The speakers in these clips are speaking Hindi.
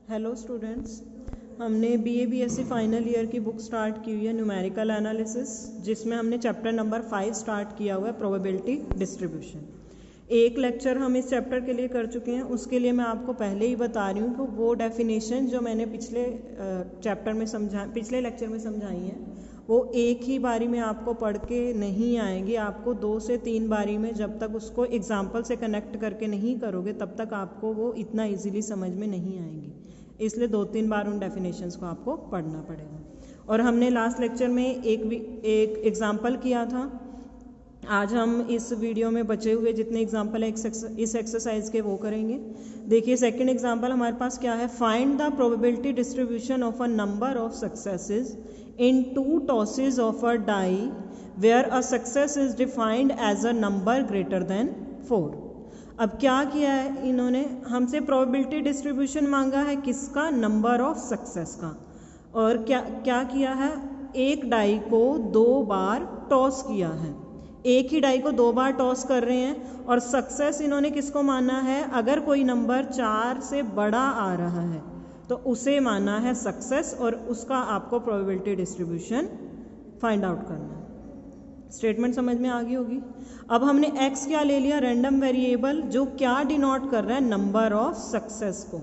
हेलो स्टूडेंट्स, हमने BA-BSc फाइनल ईयर की बुक स्टार्ट की हुई है न्यूमेरिकल एनालिसिस, जिसमें हमने चैप्टर नंबर 5 स्टार्ट किया हुआ है प्रोबेबिलिटी डिस्ट्रीब्यूशन। एक लेक्चर हम इस चैप्टर के लिए कर चुके हैं। उसके लिए मैं आपको पहले ही बता रही हूँ कि वो डेफिनेशन जो मैंने पिछले लेक्चर में समझाई हैं वो एक ही बारी में आपको पढ़ के नहीं आएंगी। आपको 2 से 3 बारी में, जब तक उसको एग्जाम्पल से कनेक्ट करके नहीं करोगे तब तक आपको वो इतना इजीली समझ में नहीं आएंगी। इसलिए 2-3 बार उन डेफिनेशंस को आपको पढ़ना पड़ेगा। और हमने लास्ट लेक्चर में एक एग्जाम्पल किया था। आज हम इस वीडियो में बचे हुए जितने एग्जाम्पल है इस एक्सरसाइज के वो करेंगे। देखिए, सेकंड एग्जाम्पल हमारे पास क्या है। Find the probability distribution of a number of successes in 2 tosses of a die where a success is defined as a number greater than 4। अब क्या किया है इन्होंने, हमसे प्रोबेबिलिटी डिस्ट्रीब्यूशन मांगा है किसका, नंबर ऑफ सक्सेस का। और क्या किया है, एक डाई को 2 बार टॉस किया है। एक ही डाई को 2 बार टॉस कर रहे हैं और सक्सेस इन्होंने किसको माना है, अगर कोई नंबर 4 से बड़ा आ रहा है तो उसे माना है सक्सेस, और उसका आपको प्रोबेबिलिटी डिस्ट्रीब्यूशन फाइंड आउट करना है। स्टेटमेंट समझ में आ गई होगी। अब हमने x क्या ले लिया, रैंडम वेरिएबल, जो क्या डिनोट कर रहा है, नंबर ऑफ सक्सेस को।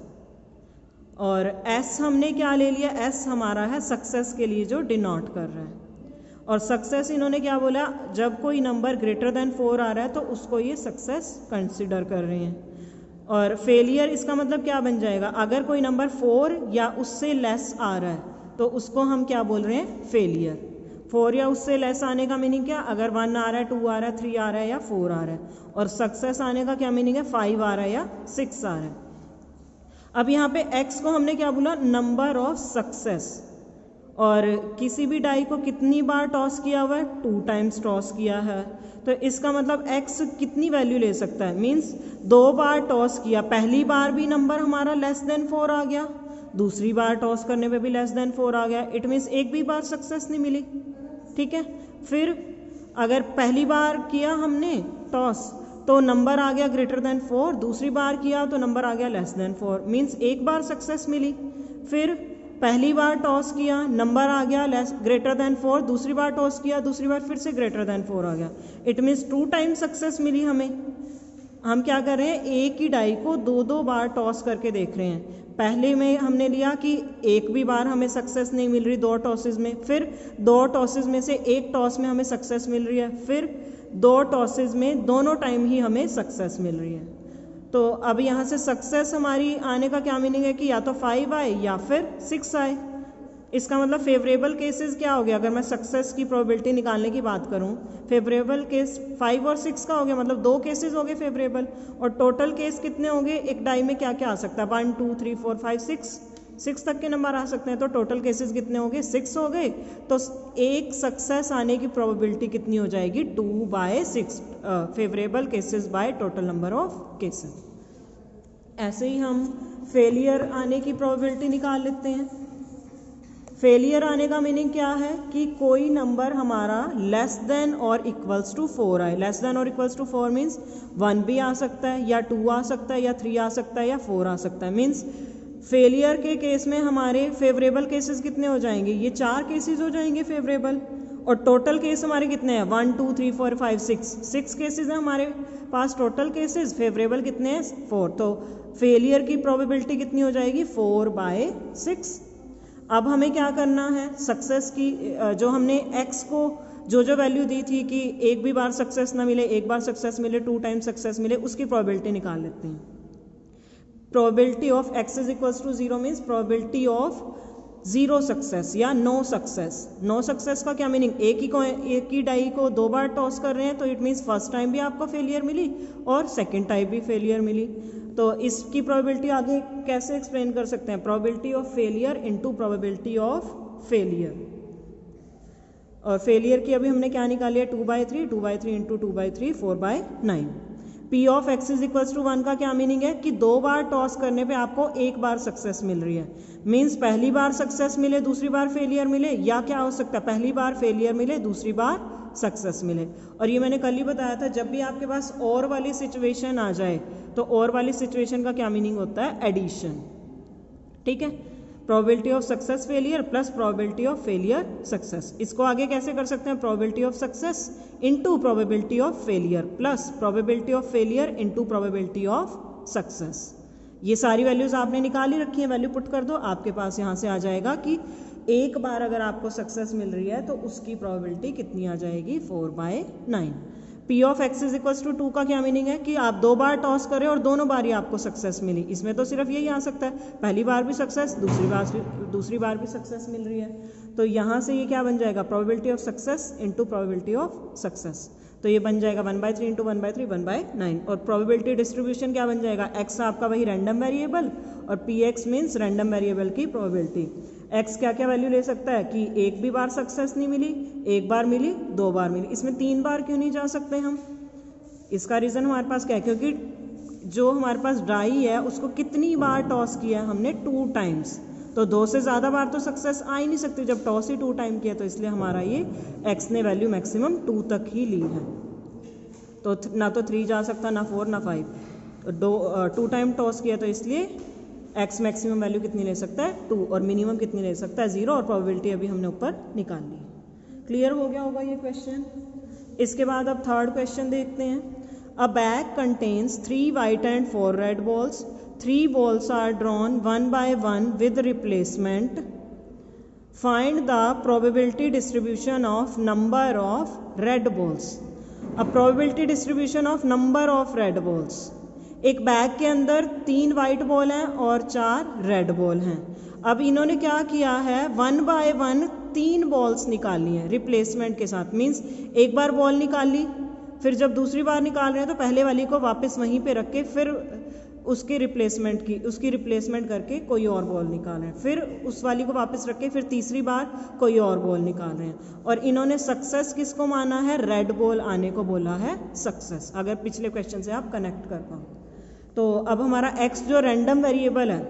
और s हमने क्या ले लिया, s हमारा है सक्सेस के लिए जो डिनोट कर रहा है। और सक्सेस इन्होंने क्या बोला, जब कोई नंबर ग्रेटर देन 4 आ रहा है तो उसको ये सक्सेस कंसिडर कर रहे हैं। और फेलियर इसका मतलब क्या बन जाएगा, अगर कोई नंबर 4 या उससे लेस आ रहा है तो उसको हम क्या बोल रहे हैं, फेलियर। 4 या उससे लेस आने का मीनिंग क्या, अगर 1 आ रहा है, 2 आ रहा है, 3 आ रहा है या 4 आ रहा है। और सक्सेस आने का क्या मीनिंग है, 5 आ रहा है या 6 आ रहा है। अब यहाँ पे x को हमने क्या बोला, नंबर ऑफ सक्सेस। और किसी भी डाई को कितनी बार टॉस किया हुआ है, 2 टाइम्स टॉस किया है। तो इसका मतलब x कितनी वैल्यू ले सकता है, मीन्स 2 बार टॉस किया, पहली बार भी नंबर हमारा लेस देन 4 आ गया, दूसरी बार टॉस करने पे भी लेस देन 4 आ गया। इट मीन्स एक भी बार सक्सेस नहीं मिली। ठीक है, फिर अगर पहली बार किया हमने टॉस तो नंबर आ गया ग्रेटर देन 4, दूसरी बार किया तो नंबर आ गया लेस देन 4, मीन्स एक बार सक्सेस मिली। फिर पहली बार टॉस किया, नंबर आ गया ग्रेटर देन 4, दूसरी बार टॉस किया, दूसरी बार फिर से ग्रेटर देन 4 आ गया। इट मीन्स 2 टाइम सक्सेस मिली हमें। हम क्या कर रहे हैं, एक ही डाई को 2-2 बार टॉस करके देख रहे हैं। पहले में हमने लिया कि एक भी बार हमें सक्सेस नहीं मिल रही 2 टॉसेस में, फिर 2 टॉसेस में से एक टॉस में हमें सक्सेस मिल रही है, फिर 2 टॉसेस में दोनों टाइम ही हमें सक्सेस मिल रही है। तो अब यहाँ से सक्सेस हमारी आने का क्या मीनिंग है कि या तो 5 आए या फिर 6 आए। इसका मतलब फेवरेबल केसेस क्या हो गया, अगर मैं सक्सेस की प्रोबेबिलिटी निकालने की बात करूँ, फेवरेबल केस 5 और 6 का हो गया, मतलब 2 केसेस हो गए फेवरेबल। और टोटल केस कितने होंगे, एक डाई में क्या क्या आ सकता है, 1 2 3 4 5 6 तक के नंबर आ सकते हैं। तो टोटल केसेस कितने हो गए, 6 हो गए। तो एक सक्सेस आने की प्रोबेबिलिटी कितनी हो जाएगी, 2/6 favourable cases by total number of cases. ऐसे ही हम फेलियर आने की प्रोबेबिलिटी निकाल लेते हैं। फेलियर आने का मीनिंग क्या है कि कोई नंबर हमारा लेस देन और इक्वल्स टू 4 आए। लेस देन और इक्वल्स टू 4 मीन्स 1 भी आ सकता है या 2 आ सकता है या 3 आ सकता है या 4 आ सकता है। मीन्स फेलियर के केस में हमारे फेवरेबल केसेस कितने हो जाएंगे, ये 4 केसेस हो जाएंगे फेवरेबल। और टोटल केस हमारे कितने हैं, 1 2 3 4 5 6 केसेस हैं हमारे पास टोटल केसेस। फेवरेबल कितने हैं, 4। तो फेलियर की प्रोबेबिलिटी कितनी हो जाएगी, 4/6। अब हमें क्या करना है, सक्सेस की जो हमने x को जो वैल्यू दी थी कि एक भी बार सक्सेस ना मिले, एक बार सक्सेस मिले, 2 टाइम सक्सेस मिले, उसकी प्रोबेबिलिटी निकाल लेते हैं। Probability of x is equals to 0 means probability of 0 success या नो सक्सेस। नो सक्सेस का क्या मीनिंग, एक ही डाई को 2 बार टॉस कर रहे हैं तो इट मीन्स फर्स्ट टाइम भी आपको फेलियर मिली और सेकेंड टाइम भी फेलियर मिली। तो इसकी प्रोबेबिलिटी आगे कैसे एक्सप्लेन कर सकते हैं, probability of failure into probability of failure. और फेलियर की अभी हमने क्या निकाली है, 2/3, 2/3 into 2/3 4/9। P of x is equals to 1 का क्या मीनिंग है कि 2 बार टॉस करने पे आपको एक बार सक्सेस मिल रही है। मीन्स पहली बार सक्सेस मिले, दूसरी बार फेलियर मिले, या क्या हो सकता है, पहली बार फेलियर मिले, दूसरी बार सक्सेस मिले। और ये मैंने कल ही बताया था, जब भी आपके पास और वाली सिचुएशन आ जाए तो और वाली सिचुएशन का क्या मीनिंग होता है, एडिशन। ठीक है, probability of success failure plus probability of failure success. इसको आगे कैसे कर सकते हैं, probability of success into probability of failure plus probability of failure into probability of success. ये सारी वैल्यूज आपने निकाल ही रखी है, वैल्यू पुट कर दो, आपके पास यहाँ से आ जाएगा कि एक बार अगर आपको सक्सेस मिल रही है तो उसकी प्रोबेबिलिटी कितनी आ जाएगी, 4/9। P of x is equals to 2 का क्या मीनिंग है कि आप 2 बार टॉस करें और दोनों बार ही आपको सक्सेस मिली। इसमें तो सिर्फ यही आ सकता है, पहली बार भी सक्सेस, दूसरी बार भी सक्सेस मिल रही है। तो यहाँ से ये क्या बन जाएगा, probability of success into probability of success. तो ये बन जाएगा 1/3 इंटू 1/3 1/9। और प्रोबेबिलिटी डिस्ट्रीब्यूशन क्या बन जाएगा, एक्स आपका वही रैंडम वेरिएबल और P x means random variable की प्रोबेबिलिटी। एक्स क्या क्या वैल्यू ले सकता है कि एक भी बार सक्सेस नहीं मिली, एक बार मिली, 2 बार मिली। इसमें 3 बार क्यों नहीं जा सकते हम, इसका रीज़न हमारे पास क्या है, क्योंकि जो हमारे पास डाई है उसको कितनी बार टॉस किया है हमने, 2 टाइम्स। तो 2 से ज़्यादा बार तो सक्सेस आ ही नहीं सकती जब टॉस ही 2 टाइम किया, तो इसलिए हमारा ये एक्स ने वैल्यू मैक्सिमम 2 तक ही ली है। तो ना तो 3 जा सकता, ना 4 ना 5, 2 टाइम टॉस किया, तो इसलिए एक्स मैक्सिमम वैल्यू कितनी ले सकता है, 2, और मिनिमम कितनी ले सकता है, 0। और प्रोबेबिलिटी अभी हमने ऊपर निकाल ली। क्लियर हो गया होगा ये क्वेश्चन। इसके बाद अब थर्ड क्वेश्चन देखते हैं। अ bag contains 3 white and 4 red balls. 3 balls are drawn 1 by 1 with replacement. Find the probability distribution of number of red balls. A probability distribution of number of red balls. एक बैग के अंदर 3 वाइट बॉल हैं और 4 रेड बॉल हैं। अब इन्होंने क्या किया है, 1 by 1 3 बॉल्स निकाली हैं रिप्लेसमेंट के साथ। मीन्स एक बार बॉल निकाल ली, फिर जब दूसरी बार निकाल रहे हैं तो पहले वाली को वापस वहीं पे रख के फिर उसकी रिप्लेसमेंट करके कोई और बॉल निकाल रहे हैं, फिर उस वाली को वापस रख के फिर तीसरी बार कोई और बॉल निकाल रहे हैं। और इन्होंने सक्सेस किसको माना है, रेड बॉल आने को बोला है सक्सेस, अगर पिछले क्वेश्चन से आप कनेक्ट कर पाओ। तो अब हमारा x जो रैंडम वेरिएबल है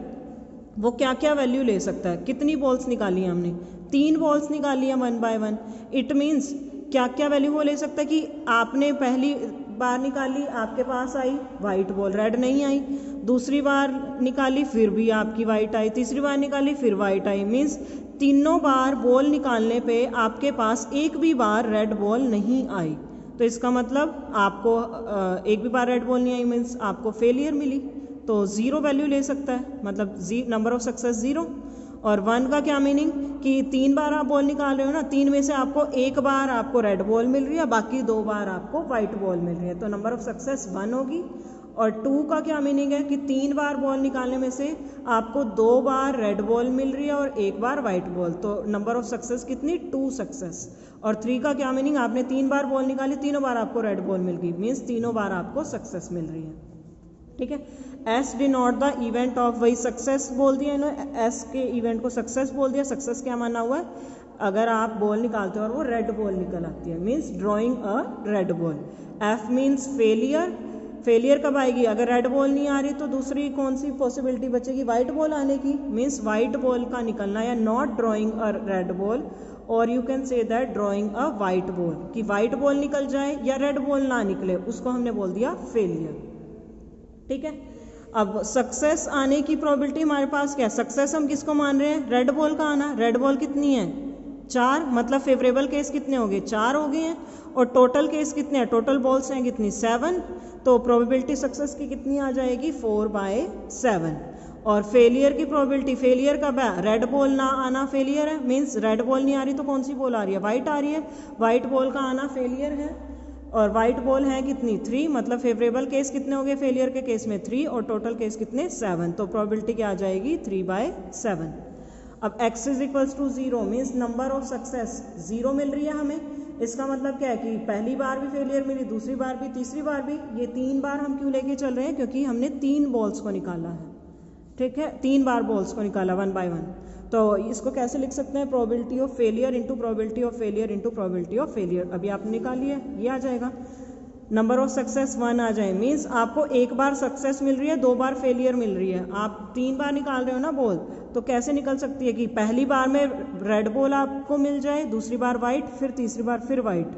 वो क्या क्या वैल्यू ले सकता है, कितनी बॉल्स निकाली है हमने, 3 बॉल्स निकाली है 1 by 1। इट मीन्स क्या क्या वैल्यू वो ले सकता है कि आपने पहली बार निकाली, आपके पास आई वाइट बॉल, रेड नहीं आई, दूसरी बार निकाली फिर भी आपकी वाइट आई, तीसरी बार निकाली फिर वाइट आई। मीन्स तीनों बार बॉल निकालने पे आपके पास एक भी बार रेड बॉल नहीं आई। तो इसका मतलब आपको एक भी बार रेड बॉल नहीं आई, मीन्स आपको फेलियर मिली, तो 0 वैल्यू ले सकता है, मतलब नंबर ऑफ सक्सेस 0। और 1 का क्या मीनिंग कि 3 बार आप बॉल निकाल रहे हो ना, 3 में से आपको एक बार आपको रेड बॉल मिल रही है, बाकी 2 बार आपको वाइट बॉल मिल रही है, तो नंबर ऑफ सक्सेस 1 होगी। और 2 का क्या मीनिंग है कि 3 बार बॉल निकालने में से आपको 2 बार रेड बॉल मिल रही है और 1 बार वाइट बॉल, तो नंबर ऑफ सक्सेस कितनी, 2 सक्सेस। और 3 का क्या मीनिंग, आपने 3 बार बॉल निकाली, तीनों बार आपको रेड बॉल मिल गई, मीन्स तीनों बार आपको सक्सेस मिल रही है। ठीक है, S denote the event of, वही सक्सेस बोल दिया इन्होंने, एस के इवेंट को सक्सेस बोल दिया। सक्सेस क्या माना हुआ है, अगर आप बॉल निकालते हो और वो रेड बॉल निकल आती है, means drawing a red ball. F means failure, failure कब आएगी, अगर रेड बॉल नहीं आ रही तो दूसरी कौन सी पॉसिबिलिटी बचेगी, वाइट बॉल आने की, मीन्स वाइट बॉल का निकलना, या not drawing a red ball, और you can say that drawing a white ball, कि वाइट बॉल निकल जाए या रेड बॉल ना निकले, उसको हमने बोल दिया फेलियर। ठीक है, अब सक्सेस आने की प्रोबेबिलिटी हमारे पास क्या है, सक्सेस हम किसको मान रहे हैं, रेड बॉल का आना। रेड बॉल कितनी है, 4, मतलब फेवरेबल केस कितने हो गए, 4 हो गए हैं, और टोटल केस कितने हैं, टोटल बॉल्स हैं कितनी, 7, तो प्रोबेबिलिटी सक्सेस की कितनी आ जाएगी, 4/7। और फेलियर की प्रोबेबिलिटी, फेलियर कब है, रेड बॉल ना आना फेलियर है, मीन्स रेड बॉल नहीं आ रही तो कौन सी बॉल आ रही है, वाइट आ रही है, वाइट बॉल का आना फेलियर है। और वाइट बॉल है कितनी, 3, मतलब फेवरेबल केस कितने हो गए फेलियर के केस में, 3, और टोटल केस कितने, 7, तो प्रोबेबिलिटी क्या आ जाएगी, 3/7। अब x is equals to 0, means number of success 0 मिल रही है हमें। इसका मतलब क्या है कि पहली बार भी फेलियर मिली, दूसरी बार भी, तीसरी बार भी। ये 3 बार हम क्यों लेके चल रहे हैं, क्योंकि हमने 3 बॉल्स को निकाला है। ठीक है, 3 बार बॉल्स को निकाला 1 by 1। तो इसको कैसे लिख सकते हैं, probability of failure into probability of failure into probability of failure. अभी आपने निकाली है, ये आ जाएगा, नंबर ऑफ सक्सेस 1 आ जाए, मीन्स आपको एक बार सक्सेस मिल रही है, 2 बार फेलियर मिल रही है। आप 3 बार निकाल रहे हो ना बॉल, तो कैसे निकल सकती है कि पहली बार में रेड बॉल आपको मिल जाए, दूसरी बार वाइट, फिर तीसरी बार फिर वाइट,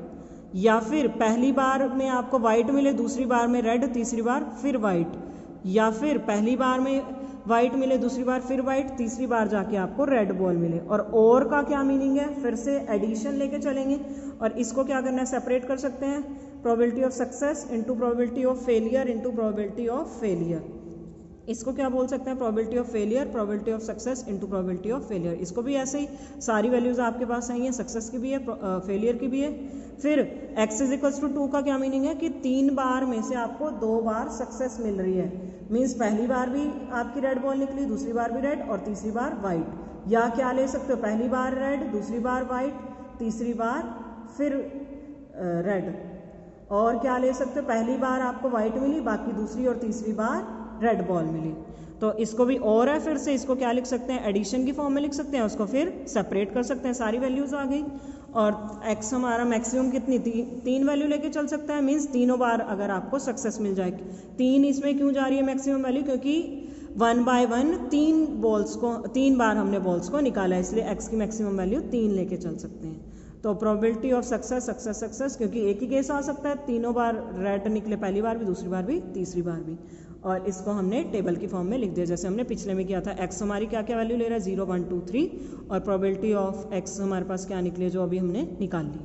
या फिर पहली बार में आपको वाइट मिले, दूसरी बार में रेड, तीसरी बार फिर वाइट, या फिर पहली बार में वाइट मिले, दूसरी बार फिर वाइट, तीसरी बार जाके आपको रेड बॉल मिले। और का क्या मीनिंग है, फिर से एडिशन लेके चलेंगे और इसको क्या करना है, सेपरेट कर सकते हैं, probability of success into probability of failure into probability of failure. इसको क्या बोल सकते हैं, probability of failure, probability of success into probability of failure. इसको भी ऐसे ही सारी वैल्यूज आपके पास आई हैं, सक्सेस की भी है, फेलियर की भी है। फिर x इज इक्वल्स टू 2 का क्या मीनिंग है कि 3 बार में से आपको 2 बार सक्सेस मिल रही है। मीन्स पहली बार भी आपकी रेड बॉल निकली, दूसरी बार भी रेड और तीसरी बार वाइट। या क्या ले सकते हो, पहली बार रेड, दूसरी बार वाइट, तीसरी बार फिर रेड। और क्या ले सकते हो, पहली बार आपको वाइट मिली, बाकी दूसरी और तीसरी बार रेड बॉल मिली। तो इसको भी और है, फिर से इसको क्या लिख सकते हैं, एडिशन की फॉर्म में लिख सकते हैं, उसको फिर सेपरेट कर सकते हैं, सारी वैल्यूज आ गई। और x हमारा मैक्सिमम कितनी, 3 वैल्यू लेके चल सकता है, मीन्स तीनों बार अगर आपको सक्सेस मिल जाएगी। 3 इसमें क्यों जा रही है मैक्सिमम वैल्यू, क्योंकि 1 बाय 1 3 बार हमने बॉल्स को निकाला है, इसलिए x की मैक्सिमम वैल्यू 3 लेके चल सकते हैं। तो probability of success success success, क्योंकि एक ही केस आ सकता है, तीनों बार रेड निकले, पहली बार भी, दूसरी बार भी, तीसरी बार भी। और इसको हमने टेबल की फॉर्म में लिख दिया, जैसे हमने पिछले में किया था। x हमारी क्या क्या वैल्यू ले रहा है, 0 1 2 3, और प्रोबेबिलिटी ऑफ x हमारे पास क्या निकली है, जो अभी हमने निकाल ली।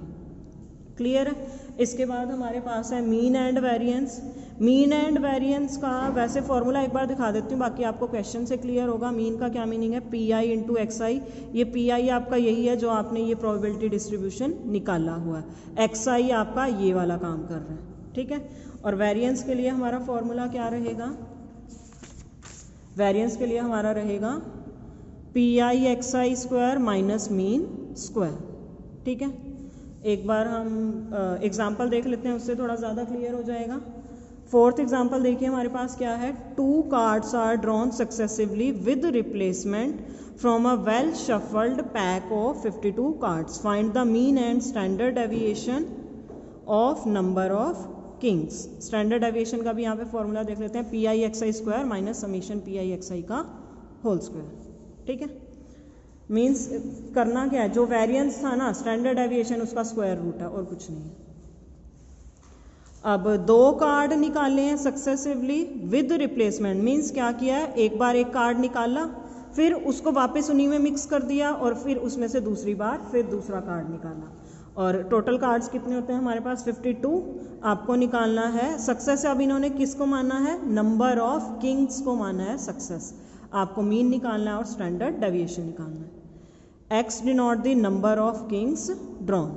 क्लियर है। इसके बाद हमारे पास है mean and variance. Mean and variance का वैसे फॉर्मूला एक बार दिखा देती हूँ, बाकी आपको क्वेश्चन से क्लियर होगा। मीन का क्या मीनिंग है, पी आई इंटू एक्स आई। ये पी आई आपका यही है जो आपने ये प्रोबेबिलिटी डिस्ट्रीब्यूशन निकाला हुआ है, एक्स आई आपका ये वाला काम कर रहा है, ठीक है। और वेरिएंस के लिए हमारा फॉर्मूला क्या रहेगा, वेरिएंस के लिए हमारा रहेगा P I X I square minus mean square, ठीक है। एक बार हम एग्जाम्पल देख लेते हैं, उससे थोड़ा ज़्यादा क्लियर हो जाएगा। 4th एग्जाम्पल देखिए हमारे पास क्या है, 2 cards are drawn successively with replacement from a well shuffled pack of 52 cards, find the mean and standard deviation of number of kings. Standard deviation का भी यहाँ पे फॉर्मूला देख लेते हैं, P I X I square minus summation P I X I का होल स्क्वायर, ठीक है। मीन्स करना क्या है, जो वेरिएंस था ना स्टैंडर्ड डेविएशन, उसका स्क्वायर रूट है और कुछ नहीं। अब 2 कार्ड निकाले हैं सक्सेसिवली विद रिप्लेसमेंट, मीन्स क्या किया है, एक बार एक कार्ड निकाला, फिर उसको वापस उन्हीं में मिक्स कर दिया, और फिर उसमें से दूसरी बार फिर दूसरा कार्ड निकाला। और टोटल कार्ड्स कितने होते हैं हमारे पास, 52 आपको निकालना है। सक्सेस अब इन्होंने किसको माना है, नंबर ऑफ किंग्स को माना है सक्सेस। आपको मीन निकालना है और स्टैंडर्ड डेविएशन निकालना है। X denote the number of Kings drawn.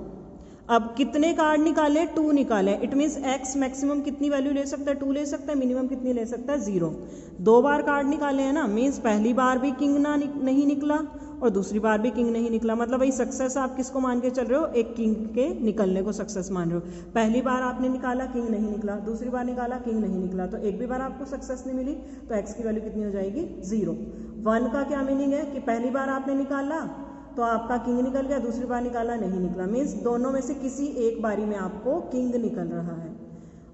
अब कितने कार्ड निकाले, 2 निकाले, इट मीन्स एक्स मैक्सिमम कितनी वैल्यू ले सकता है, 2 ले सकता है, मिनिमम कितनी ले सकता है, 0। 2 बार कार्ड निकाले हैं ना, मीन्स पहली बार भी किंग नहीं निकला और दूसरी बार भी किंग नहीं निकला। मतलब भाई सक्सेस आप किसको मान के चल रहे हो, एक किंग के निकलने को सक्सेस मान रहे हो। पहली बार आपने निकाला, किंग नहीं निकला, दूसरी बार निकाला, किंग नहीं निकला, तो एक भी बार आपको सक्सेस नहीं मिली, तो एक्स की वैल्यू कितनी हो जाएगी, 0। 1 का क्या मीनिंग है कि पहली बार आपने निकाला तो आपका किंग निकल गया, दूसरी बार निकाला नहीं निकला, मीन्स दोनों में से किसी एक बारी में आपको किंग निकल रहा है।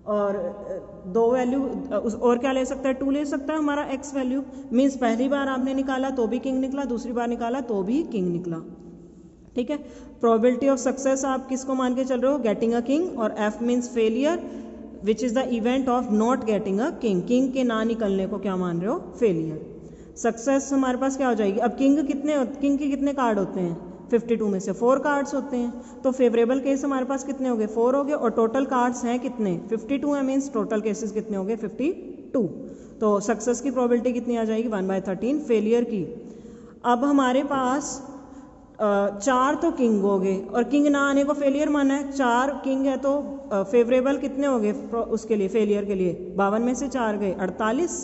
और 2 वैल्यू और क्या ले सकता है, 2 ले सकता है हमारा एक्स वैल्यू, मीन्स पहली बार आपने निकाला तो भी किंग निकला, दूसरी बार निकाला तो भी किंग निकला, ठीक है। प्रोबेबिलिटी ऑफ सक्सेस आप किसको मान के चल रहे हो, गेटिंग अ किंग, और F means failure which is the event of not getting a king, king के ना निकलने को क्या मान रहे हो, फेलियर। सक्सेस हमारे पास क्या हो जाएगी, अब किंग के कितने कार्ड होते हैं, 52 में से 4 कार्ड्स होते हैं, तो फेवरेबल केस हमारे पास कितने हो गए, 4 हो गए, और टोटल कार्ड्स हैं कितने, 52 है, मीन्स टोटल केसेस कितने हो गए, 52। तो सक्सेस की प्रोबेबिलिटी कितनी आ जाएगी, 1/13, फेलियर की। अब हमारे पास 4 तो किंग हो गए, और किंग ना आने को फेलियर माना है, 4 किंग है तो फेवरेबल कितने हो गए उसके लिए, फेलियर के लिए, 52 में से 4 गए 48,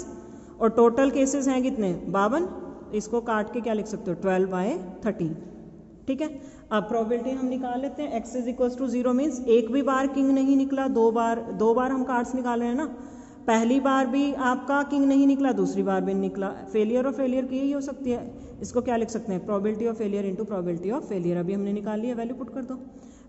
और टोटल केसेस हैं कितने, 52। इसको काट के क्या लिख सकते हो, 12/13, ठीक है। अब प्रोबेबिलिटी हम निकाल लेते हैं, x is equals to 0 means एक भी बार किंग नहीं निकला, 2 बार हम कार्ड्स निकाल रहे हैं ना, पहली बार भी आपका किंग नहीं निकला, दूसरी बार भी निकला, फेलियर और फेलियर की ही हो सकती है। इसको क्या लिख सकते हैं, probability of failure into probability of failure. अभी हमने निकाल लिया, वैल्यू पुट कर दो।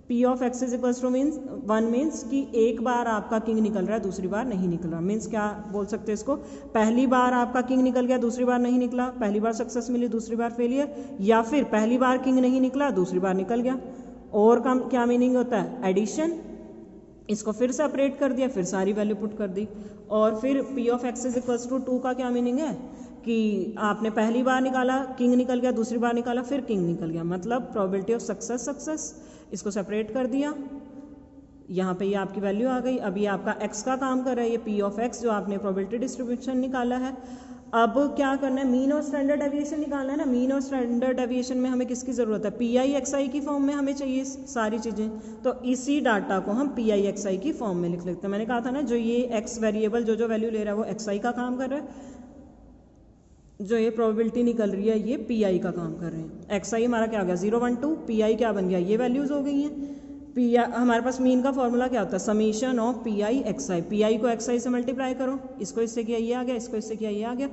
P of x is equals two means 1 means कि एक बार आपका किंग निकल रहा है, दूसरी बार नहीं निकल रहा, मीन्स क्या बोल सकते हैं इसको, पहली बार आपका किंग निकल गया, दूसरी बार नहीं निकला, पहली बार सक्सेस मिली, दूसरी बार फेलियर, या फिर पहली बार किंग नहीं निकला, दूसरी बार निकल गया। और का क्या मीनिंग होता है, एडिशन। इसको फिर सेपरेट कर दिया, फिर सारी वैल्यू पुट कर दी, और फिर P of x is equals to 2 का क्या मीनिंग है कि आपने पहली बार निकाला किंग निकल गया, दूसरी बार निकाला फिर किंग निकल गया, मतलब प्रोबेबिलिटी ऑफ सक्सेस। इसको सेपरेट कर दिया, यहाँ पे ये आपकी वैल्यू आ गई। अब ये आपका x का काम कर रहा है, ये p ऑफ x जो आपने प्रोबेबिलिटी डिस्ट्रीब्यूशन निकाला है। अब क्या करना है, मीन और स्टैंडर्ड डेविएशन निकालना है ना। मीन और स्टैंडर्ड डेविएशन में हमें किसकी ज़रूरत है, पी आई एक्स आई की फॉर्म में हमें चाहिए सारी चीज़ें। तो इसी डाटा को हम पी आई एक्स आई की फॉर्म में लिख लेते हैं। मैंने कहा था ना, जो ये x वेरिएबल जो वैल्यू ले रहा है वो एक्स आई का काम कर रहा है, जो ये प्रोबेबिलिटी निकल रही है ये पी आई का काम कर रहे हैं। एक्स आई हमारा क्या हो गया 0 1 2, पी आई क्या बन गया, ये वैल्यूज़ हो गई हैं। पी आई हमारे पास मीन का फॉर्मूला क्या होता है, summation of P I X I. P I को एक्स आई से मल्टीप्लाई करो, इसको इससे किया ये आ गया, इसको इससे किया ये आ गया।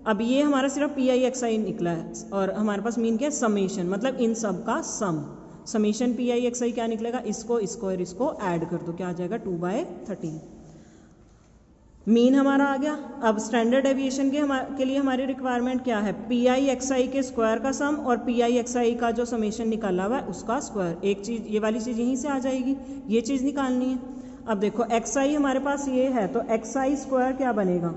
अब ये हमारा सिर्फ पी आई एक्स आई निकला है और हमारे पास मीन क्या है, समीशन, मतलब इन सब का सम। समीशन पी आई एक्स आई क्या निकलेगा, इसको इसको और इसको ऐड कर दो, क्या आ जाएगा 2/13। मीन हमारा आ गया। अब स्टैंडर्ड डेविएशन के लिए हमारी रिक्वायरमेंट क्या है, पी आई एक्स आई के स्क्वायर का सम और पी आई एक्स आई का जो समेशन निकाला हुआ है उसका स्क्वायर। एक चीज़ ये वाली चीज़ यहीं से आ जाएगी, ये चीज़ निकालनी है। अब देखो एक्स आई हमारे पास ये है, तो एक्स आई स्क्वायर क्या बनेगा,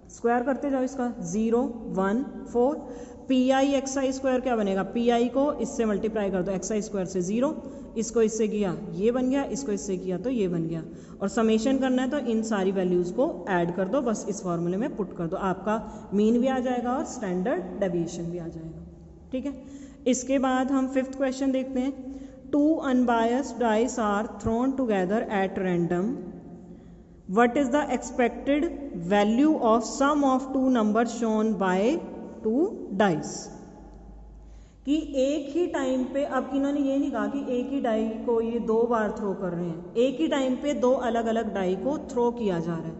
स्क्वायर करते जाओ इसका 0 1 4। P I X I square क्या बनेगा, पी आई को इससे मल्टीप्लाई कर दो, एक्स आई स्क्वायर से 0, इसको इससे किया ये बन गया, इसको इससे किया तो ये बन गया। और समेशन करना है तो इन सारी वैल्यूज़ को ऐड कर दो, बस इस फॉर्मूले में पुट कर दो, आपका मीन भी आ जाएगा और स्टैंडर्ड डेविएशन भी आ जाएगा। ठीक है, इसके बाद हम 5th क्वेश्चन देखते हैं। 2 unbiased dice are thrown together at random, what is the expected value of sum of two numbers shown by two dice। कि एक ही टाइम पे, अब इन्होंने ये नहीं कहा कि एक ही डाई को ये 2 बार थ्रो कर रहे हैं, एक ही टाइम पे 2 अलग अलग डाई को थ्रो किया जा रहा है।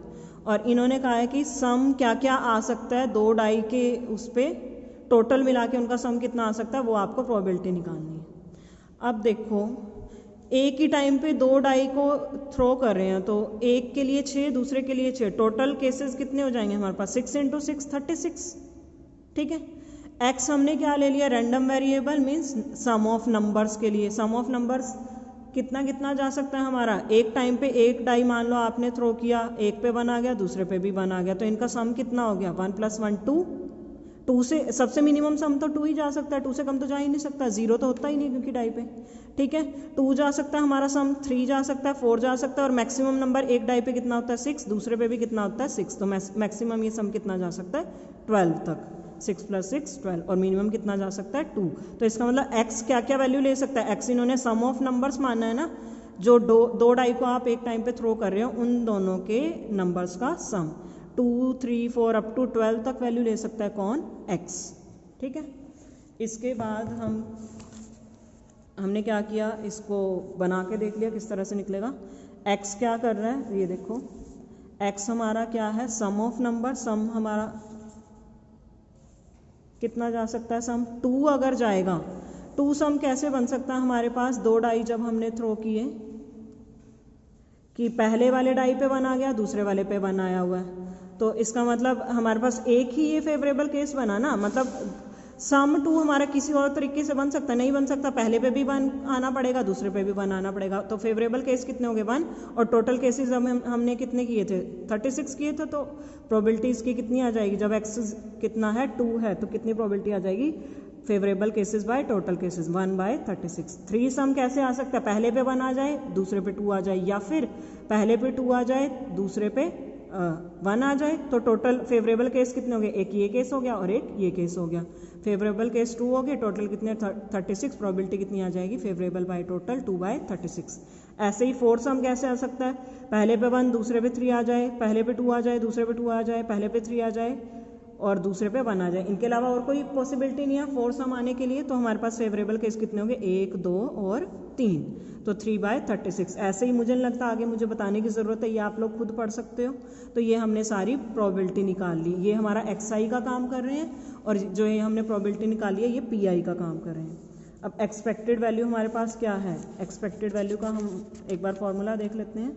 और इन्होंने कहा है कि सम क्या क्या आ सकता है 2 डाई के, उस पर टोटल मिला के उनका सम कितना आ सकता है, वो आपको प्रोबेबिलिटी निकालनी है। अब देखो एक ही टाइम पे 2 डाई को थ्रो कर रहे हैं, तो एक के लिए 6, दूसरे के लिए 6, टोटल केसेस कितने हो जाएंगे हमारे पास, 6 × 6 36। ठीक है, एक्स हमने क्या ले लिया, random variable, means sum of numbers के लिए। सम ऑफ नंबर्स कितना कितना जा सकता है हमारा, एक टाइम पे एक डाई मान लो आपने थ्रो किया, एक पे 1 आ गया, दूसरे पे भी 1 आ गया, तो इनका सम कितना हो गया 1 + 1 2। 2 से सबसे मिनिमम सम तो 2 ही जा सकता है, 2 से कम तो जा ही नहीं सकता, 0 तो होता ही नहीं क्योंकि डाई पे। ठीक है, 2 जा सकता है हमारा सम, 3 जा सकता है, 4 जा सकता है, और मैक्सिमम नंबर एक डाई पे कितना होता है 6, दूसरे पे भी कितना होता है 6, तो मैक्सिमम ये सम कितना जा सकता है 12 तक, 6 + 6 12, और मिनिमम कितना जा सकता है 2। तो इसका मतलब x क्या क्या वैल्यू ले सकता है, x इन्होंने सम ऑफ नंबर्स माना है ना, जो दो डाई को आप एक टाइम पे थ्रो कर रहे हो उन दोनों के नंबर्स का सम, 2 3 4 अप टू 12 तक वैल्यू ले सकता है कौन, x। ठीक है, इसके बाद हमने क्या किया, इसको बना के देख लिया किस तरह से निकलेगा। x क्या कर रहा है, ये देखो x हमारा क्या है, सम ऑफ नंबर, सम हमारा कितना जा सकता है सम, 2 अगर जाएगा, 2 सम कैसे बन सकता है हमारे पास, 2 डाई जब हमने थ्रो किए कि पहले वाले डाई पे 1 आ गया, दूसरे वाले पे 1 आया हुआ है, तो इसका मतलब हमारे पास एक ही ये फेवरेबल केस बना ना, मतलब सम 2 हमारा किसी और तरीके से बन सकता नहीं बन सकता, पहले पे भी 1 आना पड़ेगा, दूसरे पे भी 1 आना पड़ेगा, तो फेवरेबल केस कितने हो गए 1, और टोटल केसेस हमने कितने किए थे 36 किए थे, तो प्रोबेबिलिटी इसकी कितनी आ जाएगी, जब x कितना है 2 है तो कितनी प्रोबेबिलिटी आ जाएगी, favourable cases by total cases 1/36। 3 सम कैसे आ सकता है, पहले पे 1 आ जाए, दूसरे पे 2 आ जाए, या फिर पहले पे 2 आ जाए, दूसरे पे 1 आ जाए, तो टोटल फेवरेबल केस कितने हो गए, एक ये केस हो गया और एक ये केस हो गया। फेवरेबल केस 2 हो गए, टोटल कितने 36, प्रोबेबिलिटी कितनी आ जाएगी, फेवरेबल बाय टोटल 2/36। ऐसे ही 4 सम कैसे आ सकता है, पहले पे 1 दूसरे पे 3 आ जाए, पहले पे 2 आ जाए, दूसरे पे 2 आ जाए, पहले पे 3 आ जाए और दूसरे पे 1 आ जाए, इनके अलावा और कोई पॉसिबिलिटी नहीं है 4 सम आने के लिए। तो हमारे पास फेवरेबल केस कितने होंगे, 1 2 और 3, तो 3/36। ऐसे ही मुझे नहीं लगता आगे मुझे बताने की ज़रूरत है, ये आप लोग खुद पढ़ सकते हो। तो ये हमने सारी प्रोबेबिलिटी निकाल ली, ये हमारा XI का काम कर रहे हैं, और जो ये हमने प्रोबेबिलिटी निकाली है ये PI का काम कर रहे हैं। अब एक्सपेक्टेड वैल्यू हमारे पास क्या है, एक्सपेक्टेड वैल्यू का हम एक बार फॉर्मूला देख लेते हैं।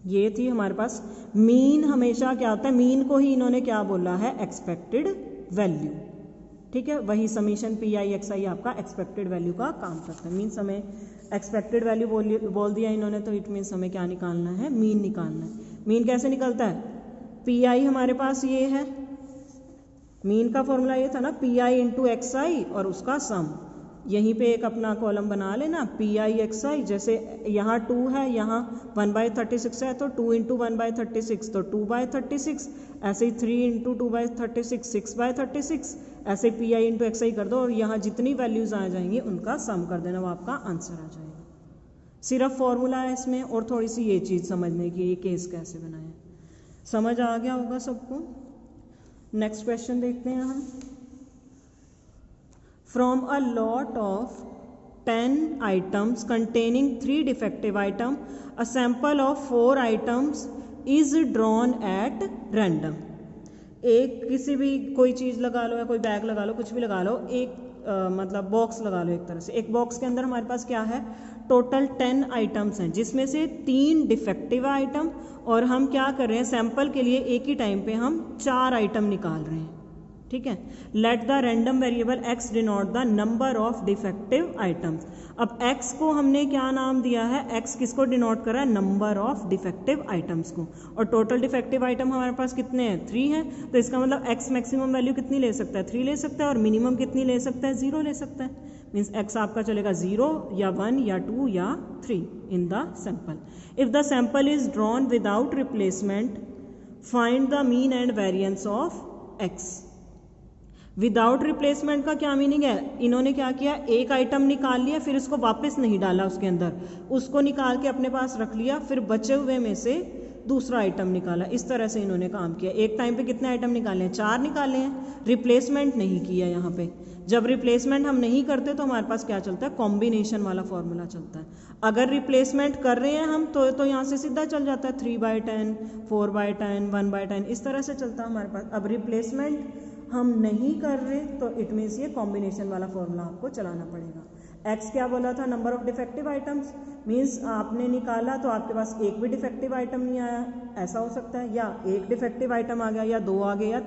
ये थी हमारे पास मीन, हमेशा क्या होता है, मीन को ही इन्होंने क्या बोला है, एक्सपेक्टेड वैल्यू। ठीक है, वही समीशन PI XI आपका एक्सपेक्टेड वैल्यू का काम करता है। मीन्स हमें एक्सपेक्टेड वैल्यू बोल दिया इन्होंने, तो इट मीन्स हमें क्या निकालना है, मीन निकालना है। मीन कैसे निकलता है, PI हमारे पास ये है, मीन का फॉर्मूला ये था ना पी आई इंटू एक्स आई और उसका सम। यहीं पे एक अपना कॉलम बना लेना पी आई एक्स आई, जैसे यहाँ 2 है, यहाँ 1/36 है तो 2 इंटू 1/36 तो 2/36, ऐसे ही 3 इंटू 2/36 6/36, ऐसे पी आई इंटू एक्स आई कर दो और यहाँ जितनी वैल्यूज़ आ जाएंगी उनका सम कर देना, वो आपका आंसर आ जाएगा। सिर्फ फॉर्मूला है इसमें और थोड़ी सी ये चीज़ समझने की, ये केस कैसे बनाया, समझ आ गया होगा सबको। नेक्स्ट क्वेश्चन देखते हैं हम। From a lot of 10 items containing 3 defective items, a sample of 4 items is drawn at random. एक किसी भी कोई चीज़ लगा लो या कोई बैग लगा लो, कुछ भी लगा लो, एक मतलब बॉक्स लगा लो एक तरह से। एक बॉक्स के अंदर हमारे पास क्या है, टोटल 10 आइटम्स हैं, जिसमें से 3 डिफेक्टिव आइटम, और हम क्या कर रहे हैं, सैंपल के लिए एक ही टाइम पे हम 4 आइटम निकाल रहे हैं। ठीक है। Let the random variable x denote the number of defective items. अब x को हमने क्या नाम दिया है, x किसको डिनोट कर रहा है, नंबर ऑफ डिफेक्टिव आइटम्स को, और टोटल डिफेक्टिव आइटम हमारे पास कितने हैं, 3 हैं। तो इसका मतलब x मैक्सिमम वैल्यू कितनी ले सकता है, 3 ले सकता है, और मिनिमम कितनी ले सकता है, 0 ले सकता है। मीन्स x आपका चलेगा 0 या 1 या 2 या 3 in the sample. If the sample is drawn without replacement, find the mean and variance of x। Without replacement का क्या मीनिंग है, इन्होंने क्या किया, एक आइटम निकाल लिया, फिर इसको वापस नहीं डाला उसके अंदर, उसको निकाल के अपने पास रख लिया, फिर बचे हुए में से दूसरा आइटम निकाला। इस तरह से इन्होंने काम किया। एक टाइम पे कितने आइटम निकाले हैं, 4 निकाले हैं, रिप्लेसमेंट नहीं किया यहाँ पे। जब रिप्लेसमेंट हम नहीं करते तो हमारे पास क्या चलता है, कॉम्बिनेशन वाला फॉर्मूला चलता है। अगर रिप्लेसमेंट कर रहे हैं हम तो यहाँ से सीधा चल जाता है 3/10, 4/10, 1/10, इस तरह से चलता है हमारे पास। अब रिप्लेसमेंट हम नहीं कर रहे तो इट मीन्स ये कॉम्बिनेशन वाला फॉर्मूला आपको चलाना पड़ेगा। x क्या बोला था, number of defective items, means आपने निकाला तो आपके पास एक भी डिफेक्टिव आइटम नहीं आया, ऐसा हो सकता है, या एक डिफेक्टिव आइटम आ गया, या 2 आ गए, या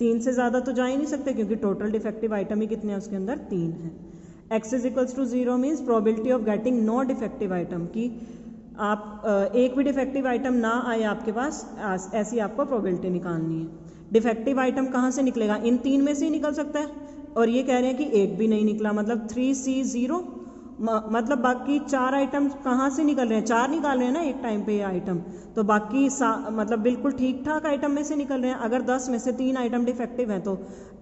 3 से ज़्यादा तो जा ही नहीं सकते, क्योंकि टोटल डिफेक्टिव आइटम ही कितने हैं उसके अंदर, 3 है। x is equals to 0 means probability of getting no defective item, की आप एक भी डिफेक्टिव आइटम ना आए आपके पास, ऐसी आपको प्रोबेबिलिटी निकालनी है। डिफेक्टिव आइटम कहाँ से निकलेगा, इन 3 में से ही निकल सकता है, और ये कह रहे हैं कि एक भी नहीं निकला, मतलब 3C0, मतलब बाकी 4 आइटम कहाँ से निकल रहे हैं, 4 निकाल रहे हैं ना एक टाइम पे ये आइटम, तो बाकी मतलब बिल्कुल ठीक ठाक आइटम में से निकल रहे हैं। अगर 10 में से 3 आइटम डिफेक्टिव हैं तो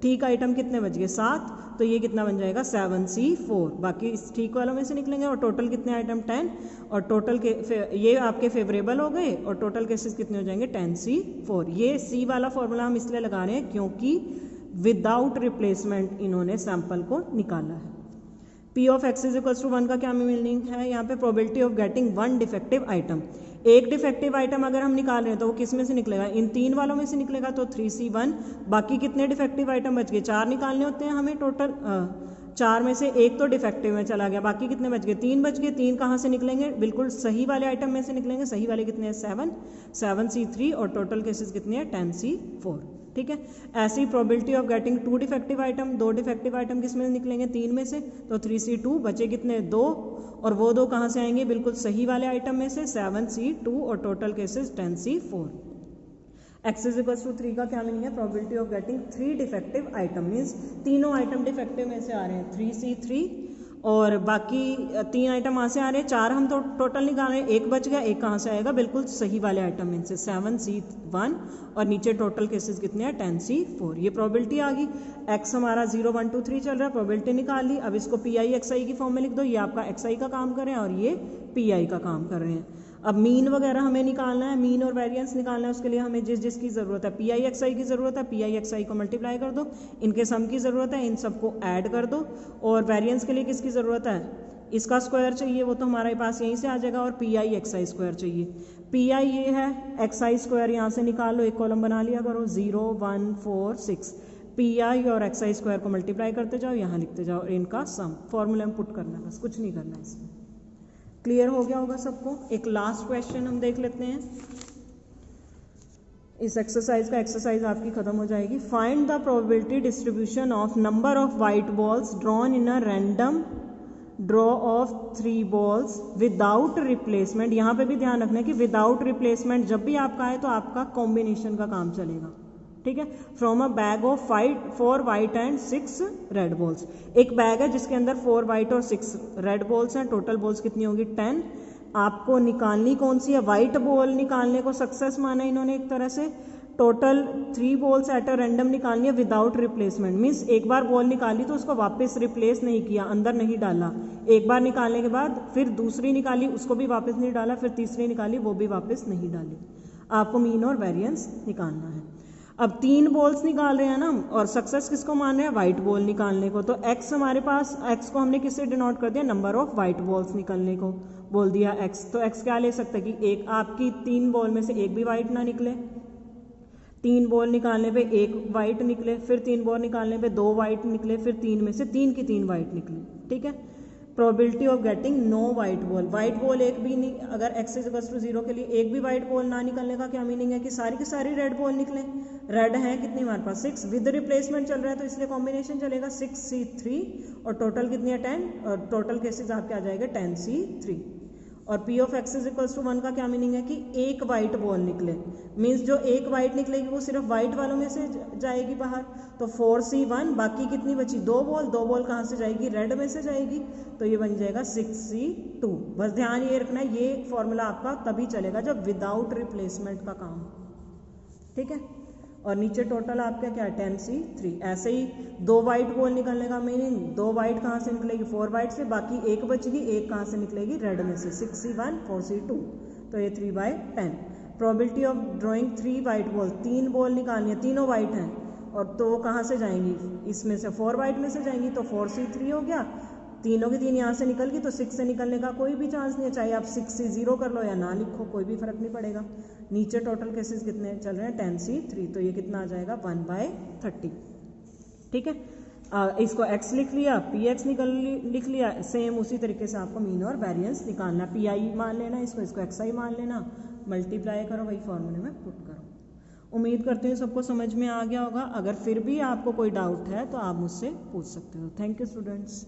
ठीक आइटम कितने बच गए, 7, तो ये कितना बन जाएगा 7C4, बाकी इस ठीक वालों में से निकलेंगे, और टोटल कितने आइटम 10, और टोटल के ये आपके फेवरेबल हो गए, और टोटल केसेस कितने हो जाएंगे 10C4। ये C वाला फॉर्मूला हम इसलिए लगा रहे हैं क्योंकि विदाउट रिप्लेसमेंट इन्होंने सैंपल को निकाला है। P of x is equals to 1 का क्या मीनिंग है, यहाँ पे probability of getting 1 defective item. एक डिफेक्टिव आइटम अगर हम निकाल रहे हैं तो वो किस में से निकलेगा, इन 3 वालों में से निकलेगा, तो 3C1। बाकी कितने डिफेक्टिव आइटम बच गए, 4 निकालने होते हैं हमें टोटल, 4 में से एक तो डिफेक्टिव में चला गया, बाकी कितने बच गए, 3 बच गए। 3 कहाँ से निकलेंगे, बिल्कुल सही वाले आइटम में से निकलेंगे। सही वाले कितने हैं, 7C3, और टोटल केसेस कितने हैं 10C4। ठीक है। ऐसी probability of getting 2 defective item, 2 defective item किस में निकलेंगे, 3 में से, तो 3C2 बचे कितने, 2, और वो 2 कहाँ से आएंगे, बिल्कुल सही वाले आइटम में से, 7C2, और total cases 10C4। x is equals to 3 का क्या मीनिंग है, probability of getting 3 defective item, means तीनों आइटम डिफेक्टिव में से आ रहे हैं, 3C3, और बाकी 3 आइटम वहाँ से आ रहे हैं, 4 हम तो टोटल निकाल रहे हैं, एक बच गया, एक कहाँ से आएगा, बिल्कुल सही वाले आइटम में से, 7C1, और नीचे टोटल केसेस कितने हैं 10C4। ये प्रोबेबिलिटी आ गई। x हमारा 0 1 2 3 चल रहा है, प्रोबेबिलिटी निकाल ली। अब इसको PI XI की फॉर्म में लिख दो, ये आपका XI का काम कर रहे हैं और ये PI का काम कर रहे हैं। अब मीन वगैरह हमें निकालना है, मीन और वेरिएंस निकालना है, उसके लिए हमें जिसकी ज़रूरत है, PI XI की ज़रूरत है, PI XI को मल्टीप्लाई कर दो, इनके सम की ज़रूरत है, इन सबको ऐड कर दो, और वेरिएंस के लिए किसकी ज़रूरत है, इसका स्क्वायर चाहिए, वो तो हमारे पास यहीं से आ जाएगा, और PI XI स्क्वायर चाहिए। PI ये है, XI स्क्वायर यहाँ से निकाल लो, एक कॉलम बना लिया करो, 0 1 4 6, PI और XI स्क्वायर को मल्टीप्लाई करते जाओ, यहाँ लिखते जाओ, इनका सम फॉर्मूला में पुट करना है, बस कुछ नहीं करना है इसमें। क्लियर हो गया होगा सबको। एक लास्ट क्वेश्चन हम देख लेते हैं, इस एक्सरसाइज का एक्सरसाइज आपकी खत्म हो जाएगी। Find the probability distribution of number of white balls drawn in a random draw of 3 balls without replacement. यहाँ पे भी ध्यान रखना है कि विदाउट रिप्लेसमेंट जब भी आपका आए तो आपका कॉम्बिनेशन का काम चलेगा। ठीक है। From a bag of 4 white and 6 red balls, एक बैग है जिसके अंदर 4 वाइट और 6 रेड बॉल्स हैं, टोटल बॉल्स कितनी होगी 10। आपको निकालनी कौन सी है, वाइट बॉल निकालने को सक्सेस माना इन्होंने एक तरह से। Total 3 balls at a random निकालनी है विदाउट रिप्लेसमेंट, मीन्स एक बार बॉल निकाली तो उसको वापस रिप्लेस नहीं किया, अंदर नहीं डाला। एक बार निकालने के बाद फिर दूसरी निकाली, उसको भी वापस नहीं डाला, फिर तीसरी निकाली, वो भी वापस नहीं डाली। आपको मीन और वेरिएंस निकालना है। अब 3 बॉल्स निकाल रहे हैं ना, और सक्सेस किसको मान रहे हैं, वाइट बॉल निकालने को। तो x हमारे पास, x को हमने किससे डिनोट कर दिया, नंबर ऑफ वाइट बॉल्स निकालने को बोल दिया x। तो x क्या ले सकते हैं कि एक आपकी 3 बॉल में से एक भी वाइट ना निकले, 3 बॉल निकालने पे 1 वाइट निकले, फिर 3 बॉल निकालने पे 2 वाइट निकले, फिर 3 में से 3 की 3 वाइट निकली, ठीक है। Probability of getting no white ball, white ball एक भी नहीं, अगर x = 0 के लिए एक भी वाइट बॉल ना निकलने का क्या मीनिंग है कि सारी की सारी रेड बॉल निकले। रेड है कितनी हमारे पास 6, विद रिप्लेसमेंट चल रहा है तो इसलिए कॉम्बिनेशन चलेगा 6c3, और टोटल कितनी है 10, और टोटल केसेस आपके आ जाएगा 10c3। और P of x = 1 का क्या मीनिंग है कि एक वाइट बॉल निकले, मीन्स जो एक वाइट निकलेगी वो सिर्फ वाइट वालों में से जाएगी बाहर। तो 4c1, बाकी कितनी बची 2 बॉल, 2 बॉल कहाँ से जाएगी, रेड में से जाएगी, तो ये बन जाएगा 6c2। बस ध्यान ये रखना है, ये फॉर्मूला आपका तभी चलेगा जब विदाउट रिप्लेसमेंट का काम, ठीक है। और नीचे टोटल आपका क्या है 10c3। ऐसे ही 2 वाइट बॉल निकलने का मीनिंग, 2 वाइट कहाँ से निकलेगी 4 वाइट से, बाकी एक बचेगी, एक कहाँ से निकलेगी रेड में से, 6c1 4c2, तो ये 3/10। Probability of drawing 3 white ball, 3 ball निकालनी है, तीनों वाइट हैं, और तो कहाँ से जाएंगी, इसमें से 4 वाइट में से जाएंगी, तो 4c3 हो गया, तीनों की 3 यहाँ से निकल गई, तो 6 से निकलने का कोई भी चांस नहीं है, चाहे आप 6c0 कर लो या ना लिखो, कोई भी फर्क नहीं पड़ेगा। नीचे टोटल केसेस कितने चल रहे हैं 10c3, तो ये कितना आ जाएगा 1/30, ठीक है। इसको x लिख लिया, px लिख लिया, सेम उसी तरीके से आपको मीन और वेरिएंस निकालना, pi मान लेना इसको xi मान लेना, मल्टीप्लाई करो, वही फॉर्मूले में पुट करो। उम्मीद करते हैं सबको समझ में आ गया होगा। अगर फिर भी आपको कोई डाउट है तो आप मुझसे पूछ सकते हो। Thank you students.